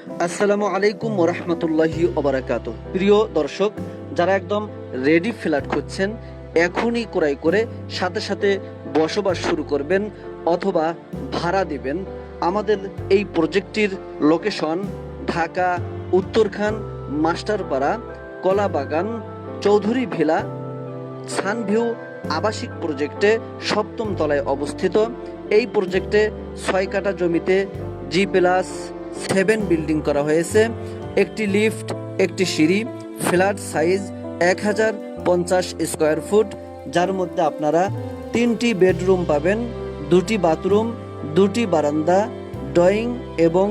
আসসালামু আলাইকুম ওরহমতুল্লাহি ওবারাকাতুহ। প্রিয় দর্শক, যারা একদম রেডি ফ্ল্যাট খুঁজছেন, এখনই ক্রয় করে সাথে সাথে বসবাস শুরু করবেন অথবা ভাড়া দিবেন, আমাদের এই প্রজেক্টটির লোকেশন ঢাকা উত্তরখান মাস্টারপাড়া কলাবাগান চৌধুরী ভিলা সানভিউ আবাসিক প্রজেক্টে ৭ম তলায় অবস্থিত। এই প্রজেক্টে ৬ কাঠা জমিতে G+7 বিল্ডিং করা হয়েছে, একটি লিফট, একটি সিঁড়ি, ফ্ল্যাট সাইজ 1050 স্কোয়ার ফুট, যার মধ্যে আপনারা 3টি বেডরুম পাবেন, 2টি বাথরুম, 2টি বারান্দা, ড্রয়িং এবং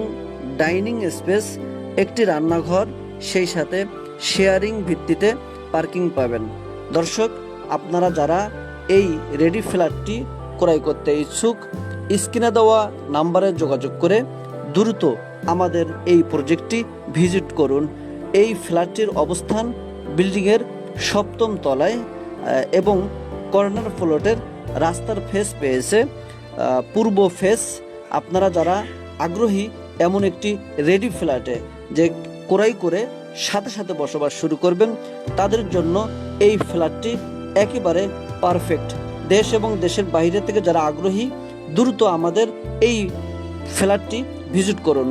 ডাইনিং স্পেস, একটি রান্নাঘর, সেই সাথে শেয়ারিং ভিত্তিতে পার্কিং পাবেন। দর্শক, আপনারা যারা এই রেডি ফ্ল্যাটটি ক্রয় করতে ইচ্ছুক, স্ক্রিনে দেওয়া নাম্বারে যোগাযোগ করে দ্রুত আমাদের এই প্রজেক্টটি ভিজিট করুন। এই ফ্ল্যাটটির অবস্থান বিল্ডিংয়ের 7ম তলায় এবং কর্নার ফ্লোরের রাস্তার ফেস পেয়েছে পূর্ব ফেস। আপনারা যারা আগ্রহী এমন একটি রেডি ফ্ল্যাটে যে ক্রয় করে সাথে সাথে বসবাস শুরু করবেন, তাদের জন্য এই ফ্ল্যাটটি একেবারে পারফেক্ট। দেশ এবং দেশের বাইরে থেকে যারা আগ্রহী, দ্রুত আমাদের এই ফ্ল্যাটটি ভিজিট করুন।